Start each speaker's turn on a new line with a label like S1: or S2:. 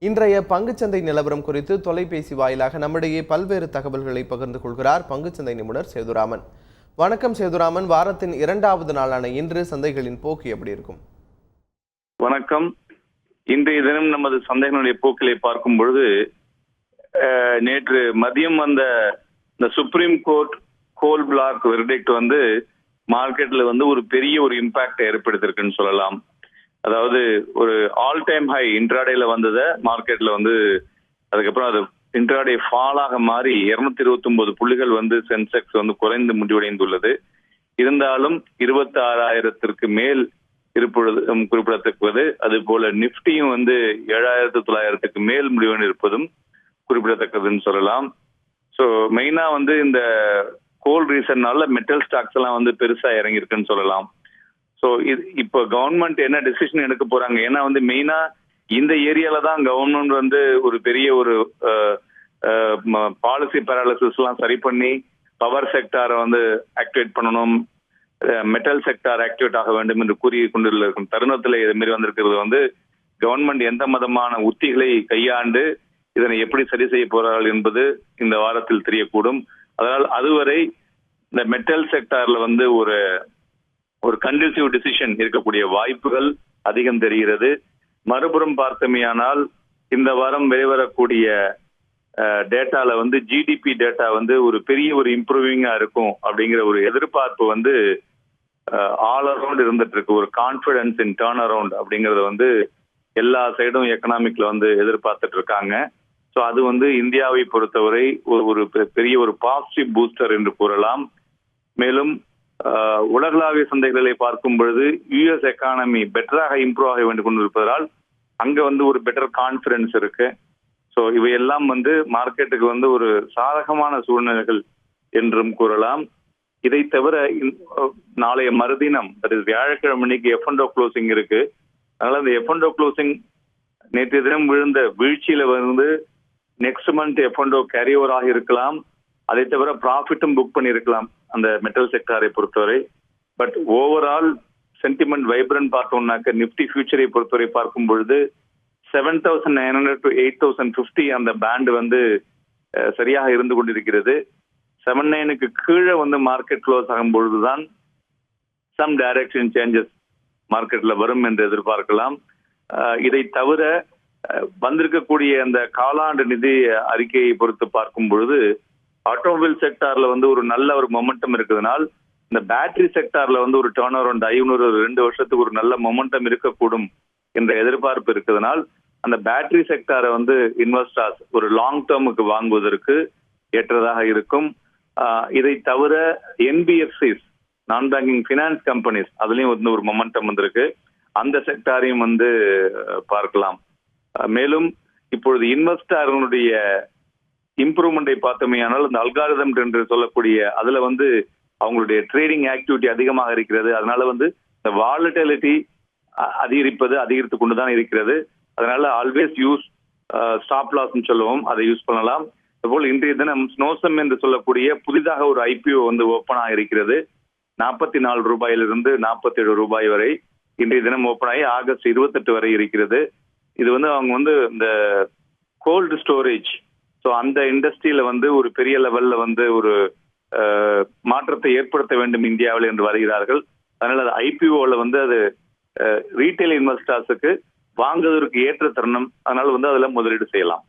S1: இன்றைய பங்குச்சந்தை நிலவரம் குறித்து தொலைபேசி வாயிலாக நம்மிடையே பல்வேறு தகவல்களை பகிர்ந்து கொள்கிறார் பங்குச்சந்தை நிபுணர் சேதுராமன். வணக்கம் சேதுராமன். வாரத்தின் இரண்டாவது நாளான இன்று சந்தைகளின் போக்கு எப்படி இருக்கும்?
S2: வணக்கம். இன்றைய தினம் நமது சந்தைகளுடைய போக்கிலை பார்க்கும் பொழுது நேற்று மதியம் வந்த இந்த சுப்ரீம் கோர்ட் கோல் பிளாக் வெர்டிக்ட் மார்க்கெட்ல ஒரு பெரிய ஒரு இம்பாக்ட் ஏற்படுத்திருக்குன்னு சொல்லலாம். அதாவது ஒரு ஆல் டைம் ஹை இன்ட்ராடேல வந்ததை மார்க்கெட்ல அதுக்கப்புறம் அது இன்ட்ராடே ஃபாலாக மாறி 229 புள்ளிகள் சென்செக்ஸ் குறைந்து முடிவடைந்துள்ளது. இருந்தாலும் 26,000க்கு மேல் இருப்பது குறிப்பிடத்தக்கது. அது போல நிப்டியும் 7,900க்கு மேல் முடிவடைந்து இருப்பதும் குறிப்பிடத்தக்கதுன்னு சொல்லலாம். ஸோ மெயினா இந்த கோல் ரீசன்னால மெட்டல் ஸ்டாக்ஸ் எல்லாம் பெருசா இறங்கியிருக்குன்னு சொல்லலாம். ஸோ இப்போ கவர்மெண்ட் என்ன டெசிஷன் எடுக்க போறாங்க? ஏன்னா மெயினா இந்த ஏரியால தான் கவர்மெண்ட் ஒரு பெரிய ஒரு பாலிசி பேராலிசிஸ் எல்லாம் சரி பண்ணி பவர் செக்டாரை ஆக்டிவேட் பண்ணணும், மெட்டல் செக்டார் ஆக்டிவேட் ஆக வேண்டும் என்று கூறி கொண்டுள்ள தருணத்தில் இது மாரி வந்திருக்கிறது. கவர்மெண்ட் எந்த விதமான உத்திகளை கையாண்டு இதனை எப்படி சரி செய்ய போறார்கள் என்பது இந்த வாரத்தில் தெரியக்கூடும். அதனால் அதுவரை இந்த மெட்டல் செக்டார்ல ஒரு கண்டிசிவ் டிசிஷன் இருக்கக்கூடிய வாய்ப்புகள் அதிகம் தெரிகிறது. மறுபுறம் பார்த்தமையானால் இந்த வாரம் வெளிவரக்கூடிய டேட்டால ஜிடிபி டேட்டா ஒரு பெரிய ஒரு இம்ப்ரூவிங்கா இருக்கும் அப்படிங்கிற ஒரு எதிர்பார்ப்பு ஆல் அரவுண்ட் இருந்துட்டு இருக்கு. ஒரு கான்பிடன்ஸ் இன் டர்ன் அரவுண்ட் அப்படிங்கறத எல்லா சைடும் எக்கனாமிக்ல எதிர்பார்த்துட்டு இருக்காங்க. ஸோ அது இந்தியாவை பொறுத்தவரை ஒரு பெரிய ஒரு பாசிட்டிவ் பூஸ்டர் என்று கூறலாம். மேலும் உலகளாவிய சந்தைகளை பார்க்கும் பொழுது யுஎஸ் எக்கானமி பெட்டராக இம்ப்ரூவ் ஆக வேண்டும் கொண்டிருப்பதால் அங்க ஒரு பெட்டர் கான்பிடன்ஸ் இருக்கு. ஸோ இவையெல்லாம் மார்க்கெட்டுக்கு ஒரு சாதகமான சூழ்நிலைகள் என்றும் கூறலாம். இதை தவிர நாளைய மறுதினம் வியாழக்கிழமைக்கு F&O க்ளோசிங் இருக்கு. அதனால அந்த F&O க்ளோசிங் நேற்றைய தினம் விழுந்த வீழ்ச்சியில நெக்ஸ்ட் மந்த் F&O கேரி ஓவராக இருக்கலாம். அதை தவிர ப்ராஃபிட்டும் புக் பண்ணியிருக்கலாம் அந்த மெட்டல் செக்டாரை பொறுத்தவரை. பட் ஓவரால் சென்டிமெண்ட் வைப்ரன்ட் பார்த்தோம்னாக்க நிப்டி ஃபியூச்சரை பொறுத்தவரை பார்க்கும் பொழுது 7,900 to 8,050 அந்த பேண்ட் சரியாக இருந்து கொண்டிருக்கிறது. 7,900க்கு கீழே மார்க்கெட் க்ளோஸ் ஆகும் பொழுதுதான் சம் டைரக்ஷன் சேஞ்சஸ் மார்க்கெட்ல வரும் என்று எதிர்பார்க்கலாம். இதை தவிர வந்திருக்கக்கூடிய அந்த காலாண்டு நிதி அறிக்கையை பொறுத்து பார்க்கும் பொழுது ஆட்டோமொபைல் செக்டார்ல ஒரு நல்ல ஒரு மொமெண்டம் இருக்கிறதுனால் இந்த பேட்டரி செக்டார்ல ஒரு டர்ன் அரவுண்ட் இன்னொரு 2 வருஷத்துக்கு ஒரு நல்ல மொமெண்டம் இருக்கக்கூடும் என்ற எதிர்பார்ப்பு இருக்கிறதுனால் அந்த பேட்டரி செக்டாரை இன்வெஸ்டர்ஸ் ஒரு லாங் டேர்முக்கு வாங்குவதற்கு ஏற்றதாக இருக்கும். இதை தவிர என்பிஎஃப்சிஸ் நான் பேங்கிங் பினான்ஸ் கம்பெனிஸ் அதுலயும் ஒரு மொமெண்டம் வந்திருக்கு. அந்த செக்டாரையும் பார்க்கலாம். மேலும் இப்பொழுது இன்வெஸ்டர்களுடைய இம்ப்ரூவ்மெண்டை பார்த்தமையானால் அந்த அல்காரிதம் என்று சொல்லக்கூடிய அதுல அவங்களுடைய ட்ரேடிங் ஆக்டிவிட்டி அதிகமாக இருக்கிறது. அதனால இந்த வாலட்டிலிட்டி அதிகரித்து கொண்டுதான் இருக்கிறது. அதனால ஆல்வேஸ் யூஸ் ஸ்டாப் லாஸ் சொல்லுவோம், அதை யூஸ் பண்ணலாம். அதுபோல் இன்றைய தினம் ஸ்னோசம் என்று சொல்லக்கூடிய புதிதாக ஒரு ஐபிஓ ஓப்பன் ஆக இருக்கிறது. 44 ரூபாயிலிருந்து 47 ரூபாய் வரை இன்றைய தினம் ஓப்பன் ஆகி ஆகஸ்ட் 28 வரை இருக்கிறது. இது அவங்க இந்த கோல்டு ஸ்டோரேஜ் அந்த இண்டஸ்ட்ரியில ஒரு பெரிய லெவல்ல ஒரு மாற்றத்தை ஏற்படுத்த வேண்டும் இந்தியாவில் என்று வருகிறார்கள். அதனால அது ஐபிஓல அது ரீட்டைல் இன்வெஸ்டர்ஸுக்கு வாங்குவதற்கு ஏற்ற தருணம். அதனால அதுல முதலீடு செய்யலாம்.